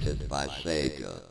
invented by Sega.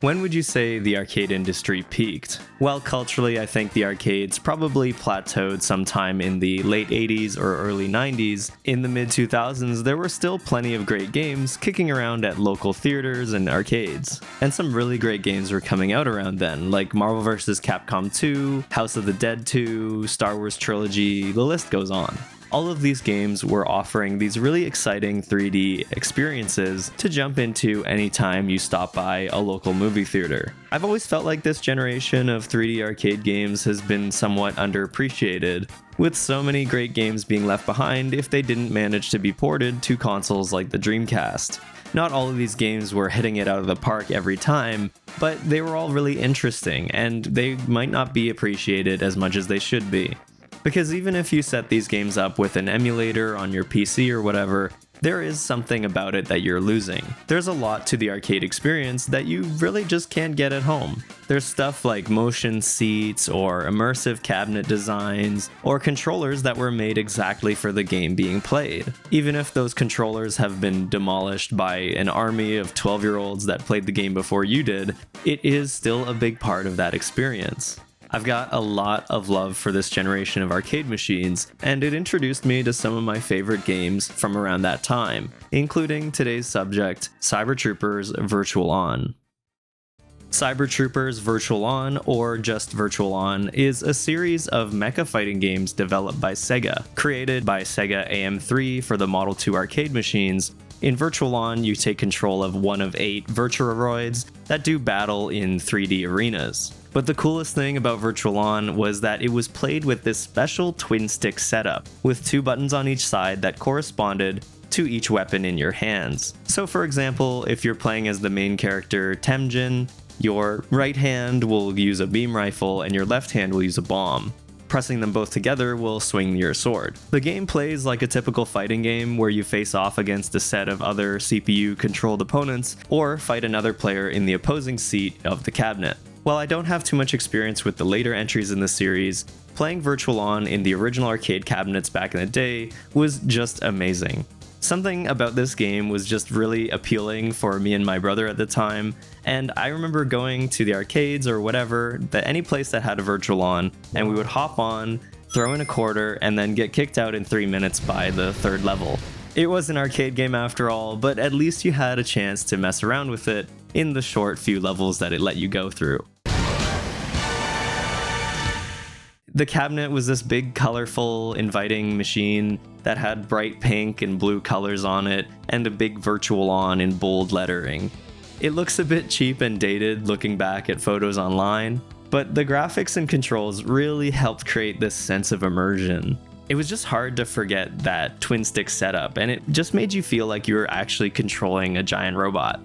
When would you say the arcade industry peaked? Well, culturally, I think the arcades probably plateaued sometime in the late 80s or early 90s. In the mid-2000s, there were still plenty of great games kicking around at local theaters and arcades. And some really great games were coming out around then, like Marvel vs. Capcom 2, House of the Dead 2, Star Wars Trilogy, the list goes on. All of these games were offering these really exciting 3D experiences to jump into anytime you stop by a local movie theater. I've always felt like this generation of 3D arcade games has been somewhat underappreciated, with so many great games being left behind if they didn't manage to be ported to consoles like the Dreamcast. Not all of these games were hitting it out of the park every time, but they were all really interesting, and they might not be appreciated as much as they should be. Because even if you set these games up with an emulator on your PC or whatever, there is something about it that you're losing. There's a lot to the arcade experience that you really just can't get at home. There's stuff like motion seats or immersive cabinet designs or controllers that were made exactly for the game being played. Even if those controllers have been demolished by an army of 12-year-olds that played the game before you did, it is still a big part of that experience. I've got a lot of love for this generation of arcade machines, and it introduced me to some of my favorite games from around that time, including today's subject, Cyber Troopers Virtual On. Cyber Troopers Virtual On, or just Virtual On, is a series of mecha fighting games developed by Sega, created by Sega AM3 for the Model 2 arcade machines. In Virtual On, you take control of one of 8 Virtuaroids that do battle in 3D arenas. But the coolest thing about Virtual On was that it was played with this special twin stick setup, with 2 buttons on each side that corresponded to each weapon in your hands. So for example, if you're playing as the main character Temjin, your right hand will use a beam rifle and your left hand will use a bomb. Pressing them both together will swing your sword. The game plays like a typical fighting game where you face off against a set of other CPU-controlled opponents or fight another player in the opposing seat of the cabinet. While I don't have too much experience with the later entries in the series, playing Virtual On in the original arcade cabinets back in the day was just amazing. Something about this game was just really appealing for me and my brother at the time, and I remember going to the arcades or whatever, any place that had a Virtual On, and we would hop on, throw in a quarter, and then get kicked out in 3 minutes by the 3rd level. It was an arcade game after all, but at least you had a chance to mess around with it in the short few levels that it let you go through. The cabinet was this big, colorful, inviting machine that had bright pink and blue colors on it, and a big Virtual On in bold lettering. It looks a bit cheap and dated looking back at photos online, but the graphics and controls really helped create this sense of immersion. It was just hard to forget that twin stick setup, and it just made you feel like you were actually controlling a giant robot.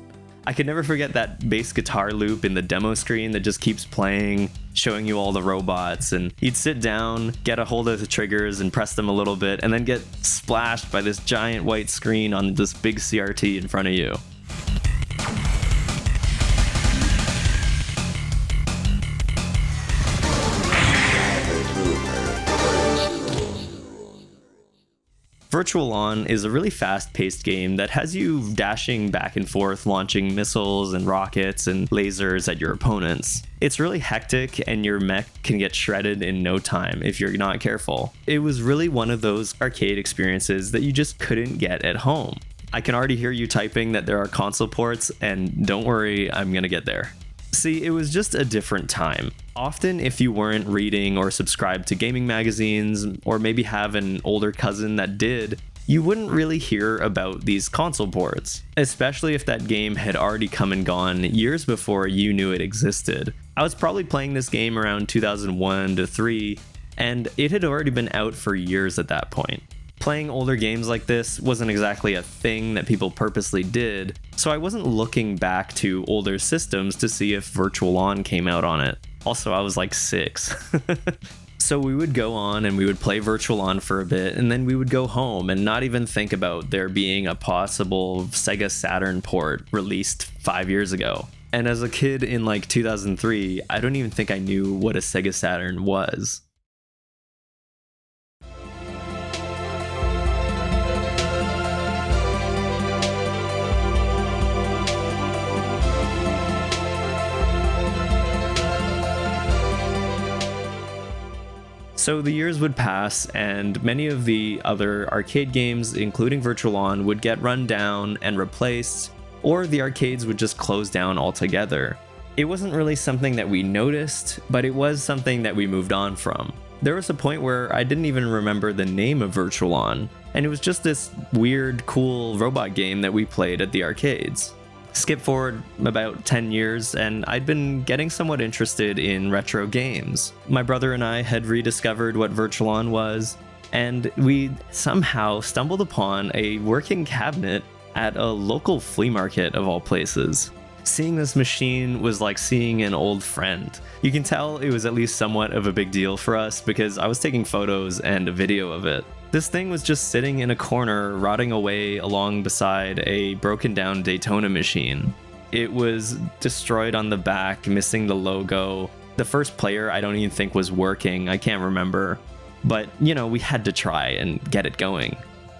I could never forget that bass guitar loop in the demo screen that just keeps playing, showing you all the robots, and you'd sit down, get a hold of the triggers and press them a little bit, and then get splashed by this giant white screen on this big CRT in front of you. Virtual On is a really fast-paced game that has you dashing back and forth, launching missiles and rockets and lasers at your opponents. It's really hectic, and your mech can get shredded in no time if you're not careful. It was really one of those arcade experiences that you just couldn't get at home. I can already hear you typing that there are console ports, and don't worry, I'm gonna get there. See, it was just a different time. Often, if you weren't reading or subscribed to gaming magazines, or maybe have an older cousin that did, you wouldn't really hear about these console ports, especially if that game had already come and gone years before you knew it existed. I was probably playing this game around 2001 to 3, and it had already been out for years at that point. Playing older games like this wasn't exactly a thing that people purposely did, so I wasn't looking back to older systems to see if Virtual On came out on it. Also, I was like 6. So we would go on and we would play Virtual On for a bit, and then we would go home and not even think about there being a possible Sega Saturn port released 5 years ago. And as a kid in like 2003, I don't even think I knew what a Sega Saturn was. So the years would pass, and many of the other arcade games, including Virtual On, would get run down and replaced, or the arcades would just close down altogether. It wasn't really something that we noticed, but it was something that we moved on from. There was a point where I didn't even remember the name of Virtual On, and it was just this weird, cool robot game that we played at the arcades. Skip forward about 10 years, and I'd been getting somewhat interested in retro games. My brother and I had rediscovered what Virtual On was, and we somehow stumbled upon a working cabinet at a local flea market of all places. Seeing this machine was like seeing an old friend. You can tell it was at least somewhat of a big deal for us because I was taking photos and a video of it. This thing was just sitting in a corner, rotting away along beside a broken down Daytona machine. It was destroyed on the back, missing the logo. The first player I don't even think was working, I can't remember. But, we had to try and get it going.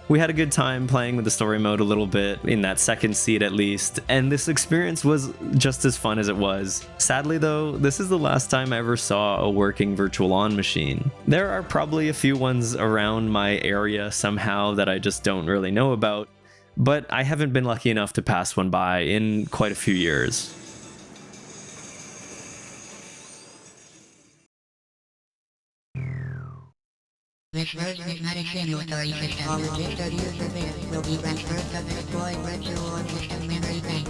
We had a good time playing with the story mode a little bit, in that second seat at least, and this experience was just as fun as it was. Sadly though, this is the last time I ever saw a working Virtual On machine. There are probably a few ones around my area somehow that I just don't really know about, but I haven't been lucky enough to pass one by in quite a few years. This version is not a simulatory system. All data user bits will be transferred to the deployed virtual system memory bank.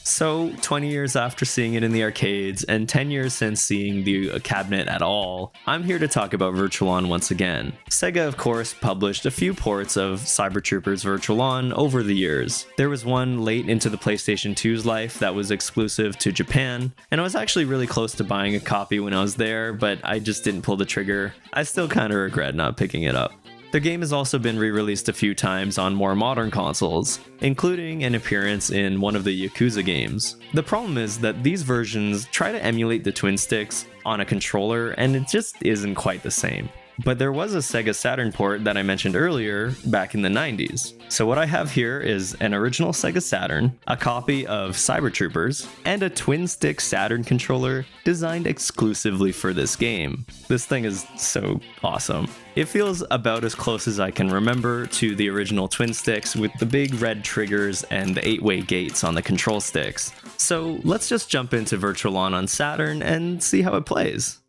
So, 20 years after seeing it in the arcades, and 10 years since seeing the cabinet at all, I'm here to talk about Virtual On once again. Sega, of course, published a few ports of Cyber Troopers Virtual On over the years. There was one late into the PlayStation 2's life that was exclusive to Japan, and I was actually really close to buying a copy when I was there, but I just didn't pull the trigger. I still kind of regret not picking it up. The game has also been re-released a few times on more modern consoles, including an appearance in one of the Yakuza games. The problem is that these versions try to emulate the twin sticks on a controller, and it just isn't quite the same. But there was a Sega Saturn port that I mentioned earlier back in the 90s. So what I have here is an original Sega Saturn, a copy of Cyber Troopers, and a twin-stick Saturn controller designed exclusively for this game. This thing is so awesome. It feels about as close as I can remember to the original twin sticks with the big red triggers and the 8-way gates on the control sticks. So let's just jump into Virtual On Saturn and see how it plays.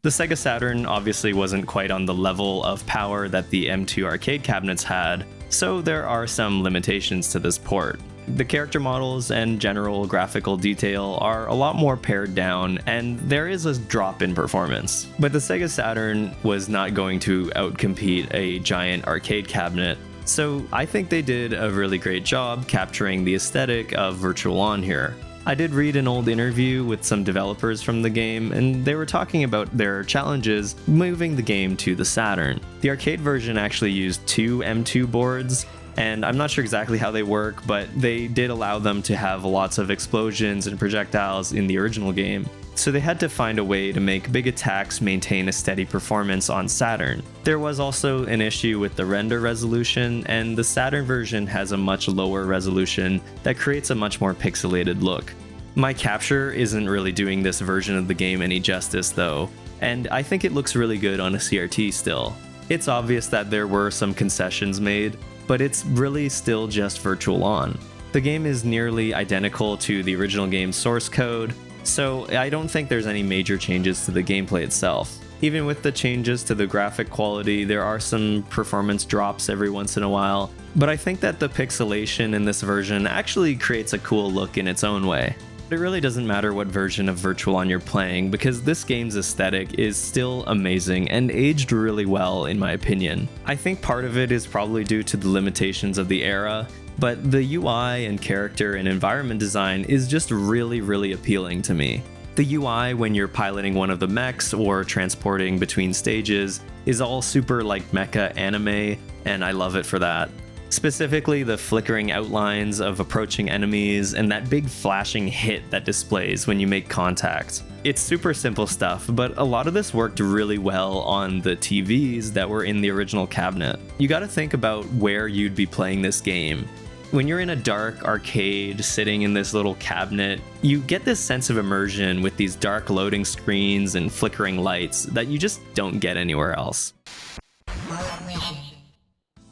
The Sega Saturn obviously wasn't quite on the level of power that the M2 arcade cabinets had, so there are some limitations to this port. The character models and general graphical detail are a lot more pared down, and there is a drop in performance. But the Sega Saturn was not going to outcompete a giant arcade cabinet, so I think they did a really great job capturing the aesthetic of Virtual On here. I did read an old interview with some developers from the game, and they were talking about their challenges moving the game to the Saturn. The arcade version actually used two M2 boards, and I'm not sure exactly how they work, but they did allow them to have lots of explosions and projectiles in the original game. So they had to find a way to make big attacks maintain a steady performance on Saturn. There was also an issue with the render resolution, and the Saturn version has a much lower resolution that creates a much more pixelated look. My capture isn't really doing this version of the game any justice though, and I think it looks really good on a CRT still. It's obvious that there were some concessions made, but it's really still just Virtual On. The game is nearly identical to the original game's source code, so I don't think there's any major changes to the gameplay itself. Even with the changes to the graphic quality, there are some performance drops every once in a while, but I think that the pixelation in this version actually creates a cool look in its own way. It really doesn't matter what version of Virtual On you're playing, because this game's aesthetic is still amazing and aged really well in my opinion. I think part of it is probably due to the limitations of the era, but the UI and character and environment design is just really appealing to me. The UI when you're piloting one of the mechs or transporting between stages is all super like Mecha anime, and I love it for that. Specifically the flickering outlines of approaching enemies and that big flashing hit that displays when you make contact. It's super simple stuff, but a lot of this worked really well on the TVs that were in the original cabinet. You gotta think about where you'd be playing this game. When you're in a dark arcade sitting in this little cabinet, you get this sense of immersion with these dark loading screens and flickering lights that you just don't get anywhere else.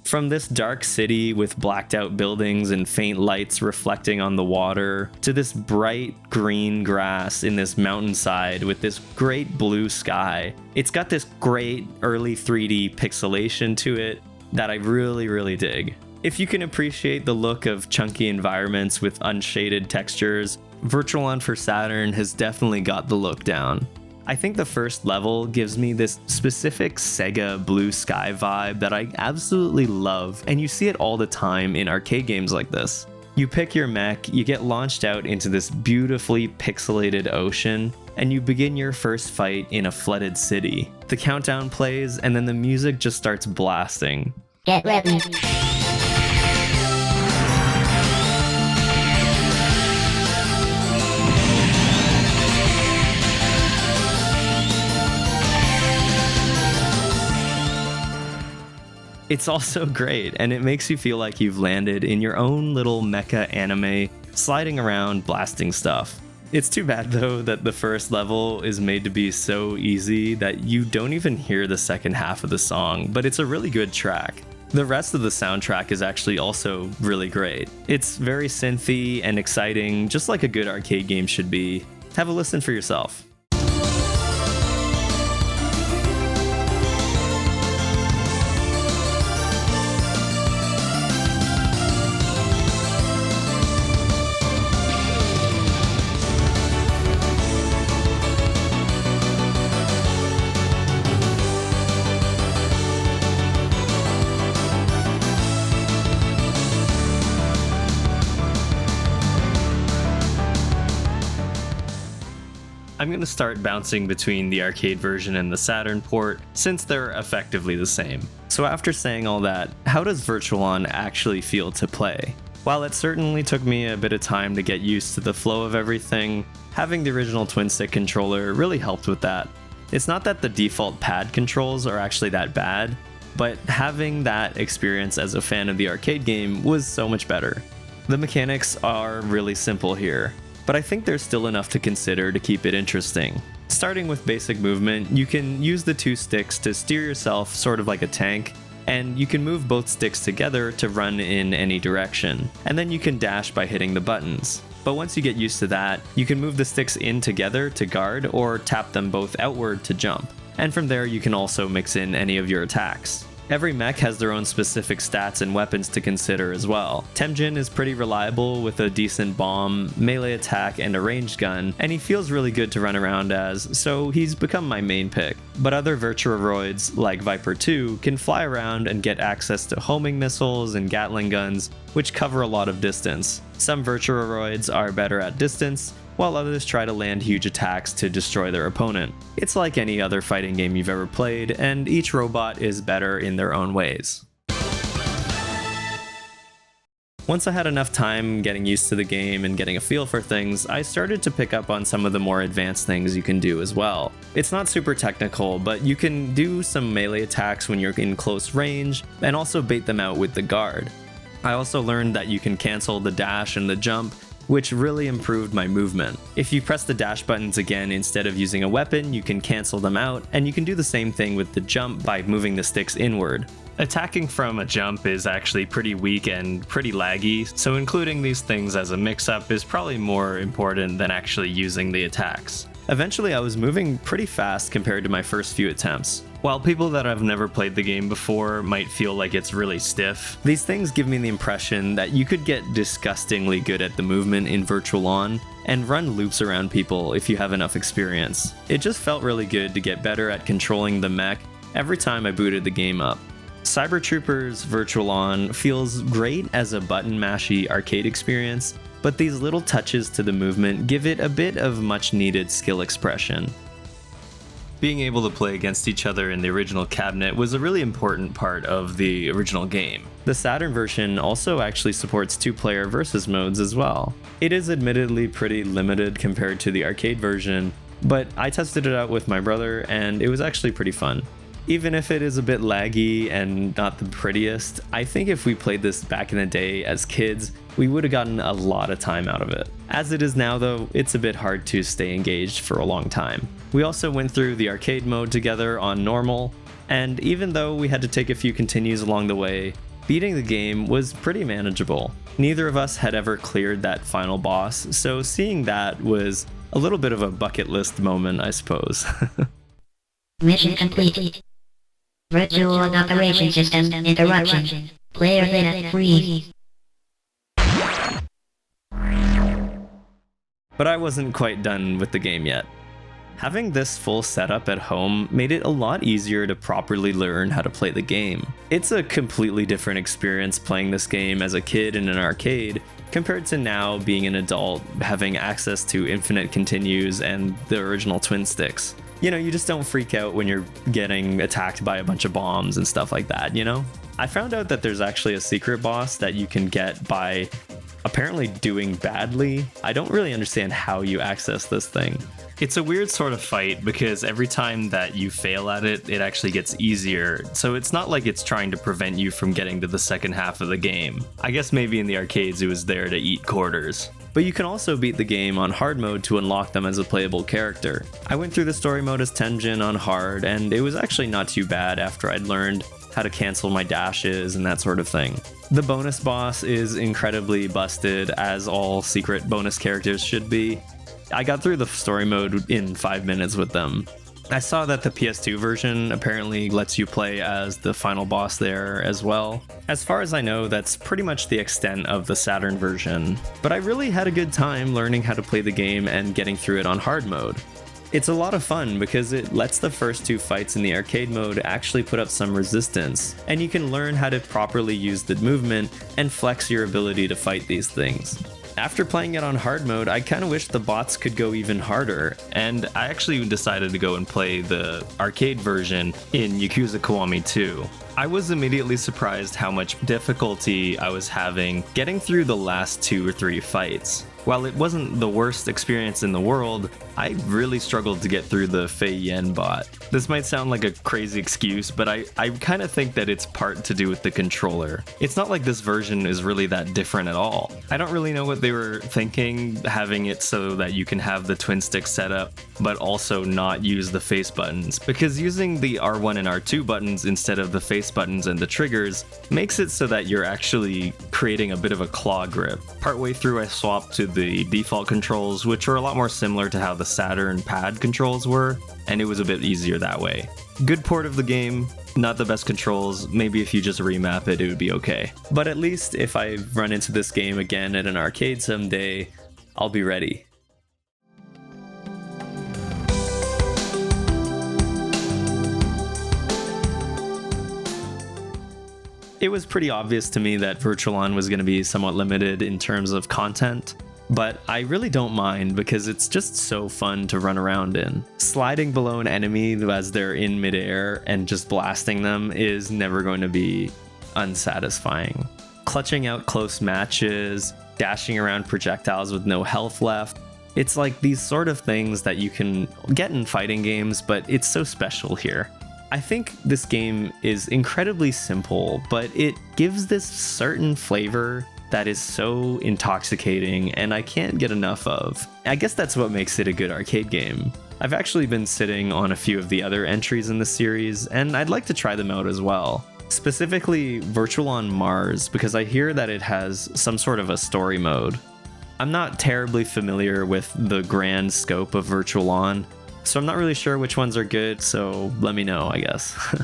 From this dark city with blacked out buildings and faint lights reflecting on the water, to this bright green grass in this mountainside with this great blue sky, it's got this great early 3D pixelation to it that I really dig. If you can appreciate the look of chunky environments with unshaded textures, Virtual On for Saturn has definitely got the look down. I think the first level gives me this specific Sega blue sky vibe that I absolutely love, and you see it all the time in arcade games like this. You pick your mech, you get launched out into this beautifully pixelated ocean, and you begin your first fight in a flooded city. The countdown plays, and then the music just starts blasting. Get ready. It's also great, and it makes you feel like you've landed in your own little mecha anime, sliding around, blasting stuff. It's too bad though that the first level is made to be so easy that you don't even hear the second half of the song, but it's a really good track. The rest of the soundtrack is actually also really great. It's very synthy and exciting, just like a good arcade game should be. Have a listen for yourself. I'm going to start bouncing between the arcade version and the Saturn port, since they're effectively the same. So after saying all that, how does Virtual On actually feel to play? While it certainly took me a bit of time to get used to the flow of everything, having the original twin stick controller really helped with that. It's not that the default pad controls are actually that bad, but having that experience as a fan of the arcade game was so much better. The mechanics are really simple here, but I think there's still enough to consider to keep it interesting. Starting with basic movement, you can use the two sticks to steer yourself sort of like a tank, and you can move both sticks together to run in any direction, and then you can dash by hitting the buttons. But once you get used to that, you can move the sticks in together to guard or tap them both outward to jump, and from there you can also mix in any of your attacks. Every mech has their own specific stats and weapons to consider as well. Temjin is pretty reliable with a decent bomb, melee attack, and a ranged gun, and he feels really good to run around as, so he's become my main pick. But other Virtuaroids, like Viper 2, can fly around and get access to homing missiles and Gatling guns, which cover a lot of distance. Some Virtuaroids are better at distance, while others try to land huge attacks to destroy their opponent. It's like any other fighting game you've ever played, and each robot is better in their own ways. Once I had enough time getting used to the game and getting a feel for things, I started to pick up on some of the more advanced things you can do as well. It's not super technical, but you can do some melee attacks when you're in close range, and also bait them out with the guard. I also learned that you can cancel the dash and the jump, which really improved my movement. If you press the dash buttons again instead of using a weapon, you can cancel them out, and you can do the same thing with the jump by moving the sticks inward. Attacking from a jump is actually pretty weak and pretty laggy, so including these things as a mix-up is probably more important than actually using the attacks. Eventually I was moving pretty fast compared to my first few attempts. While people that have never played the game before might feel like it's really stiff, these things give me the impression that you could get disgustingly good at the movement in Virtual On and run loops around people if you have enough experience. It just felt really good to get better at controlling the mech every time I booted the game up. Cyber Troopers Virtual On feels great as a button mashy arcade experience, but these little touches to the movement give it a bit of much needed skill expression. Being able to play against each other in the original cabinet was a really important part of the original game. The Saturn version also actually supports 2-player versus modes as well. It is admittedly pretty limited compared to the arcade version, but I tested it out with my brother and it was actually pretty fun. Even if it is a bit laggy and not the prettiest, I think if we played this back in the day as kids, we would have gotten a lot of time out of it. As it is now though, it's a bit hard to stay engaged for a long time. We also went through the arcade mode together on normal, and even though we had to take a few continues along the way, beating the game was pretty manageable. Neither of us had ever cleared that final boss, so seeing that was a little bit of a bucket list moment, I suppose. Mission complete. Virtual operation system interruption. Player data freeze. But I wasn't quite done with the game yet. Having this full setup at home made it a lot easier to properly learn how to play the game. It's a completely different experience playing this game as a kid in an arcade compared to now being an adult having access to infinite continues and the original twin sticks. You know, you just don't freak out when you're getting attacked by a bunch of bombs and stuff like that, you know? I found out that there's actually a secret boss that you can get by apparently doing badly. I don't really understand how you access this thing. It's a weird sort of fight because every time that you fail at it, it actually gets easier. So it's not like it's trying to prevent you from getting to the second half of the game. I guess maybe in the arcades it was there to eat quarters. But you can also beat the game on hard mode to unlock them as a playable character. I went through the story mode as Tenjin on hard, and it was actually not too bad after I'd learned how to cancel my dashes and that sort of thing. The bonus boss is incredibly busted, as all secret bonus characters should be. I got through the story mode in 5 minutes with them. I saw that the PS2 version apparently lets you play as the final boss there as well. As far as I know, that's pretty much the extent of the Saturn version, but I really had a good time learning how to play the game and getting through it on hard mode. It's a lot of fun because it lets the first two fights in the arcade mode actually put up some resistance, and you can learn how to properly use the movement and flex your ability to fight these things. After playing it on hard mode, I kind of wish the bots could go even harder, and I actually decided to go and play the arcade version in Yakuza Kiwami 2. I was immediately surprised how much difficulty I was having getting through the last 2 or 3 fights. While it wasn't the worst experience in the world, I really struggled to get through the Fei Yen bot. This might sound like a crazy excuse, but I kind of think that it's part to do with the controller. It's not like this version is really that different at all. I don't really know what they were thinking, having it so that you can have the twin stick set up, but also not use the face buttons, because using the R1 and R2 buttons instead of the face buttons and the triggers makes it so that you're actually creating a bit of a claw grip. Partway through I swapped to the default controls, which are a lot more similar to how the Saturn pad controls were, and it was a bit easier that way. Good port of the game, not the best controls. Maybe if you just remap it, it would be okay. But at least if I run into this game again at an arcade someday, I'll be ready. It was pretty obvious to me that Virtual-On was going to be somewhat limited in terms of content, but I really don't mind because it's just so fun to run around in. Sliding below an enemy as they're in midair and just blasting them is never going to be unsatisfying. Clutching out close matches, dashing around projectiles with no health left, it's like these sort of things that you can get in fighting games, but it's so special here. I think this game is incredibly simple, but it gives this certain flavor that is so intoxicating and I can't get enough of. I guess that's what makes it a good arcade game. I've actually been sitting on a few of the other entries in the series, and I'd like to try them out as well. Specifically Virtual-On Mars, because I hear that it has some sort of a story mode. I'm not terribly familiar with the grand scope of Virtual-On, so I'm not really sure which ones are good, so let me know, I guess.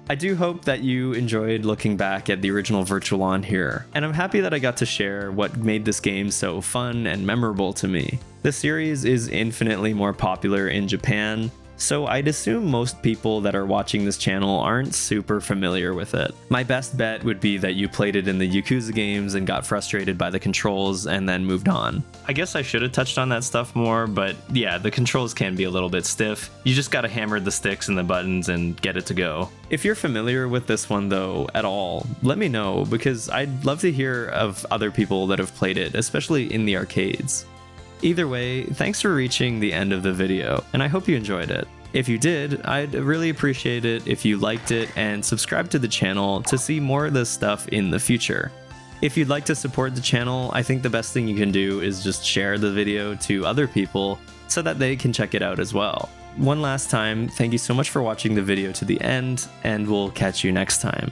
I do hope that you enjoyed looking back at the original Virtual-On here, and I'm happy that I got to share what made this game so fun and memorable to me. The series is infinitely more popular in Japan, so I'd assume most people that are watching this channel aren't super familiar with it. My best bet would be that you played it in the Yakuza games and got frustrated by the controls and then moved on. I guess I should have touched on that stuff more, but yeah, the controls can be a little bit stiff. You just gotta hammer the sticks and the buttons and get it to go. If you're familiar with this one though, at all, let me know, because I'd love to hear of other people that have played it, especially in the arcades. Either way, thanks for reaching the end of the video, and I hope you enjoyed it. If you did, I'd really appreciate it if you liked it and subscribed to the channel to see more of this stuff in the future. If you'd like to support the channel, I think the best thing you can do is just share the video to other people so that they can check it out as well. One last time, thank you so much for watching the video to the end, and we'll catch you next time.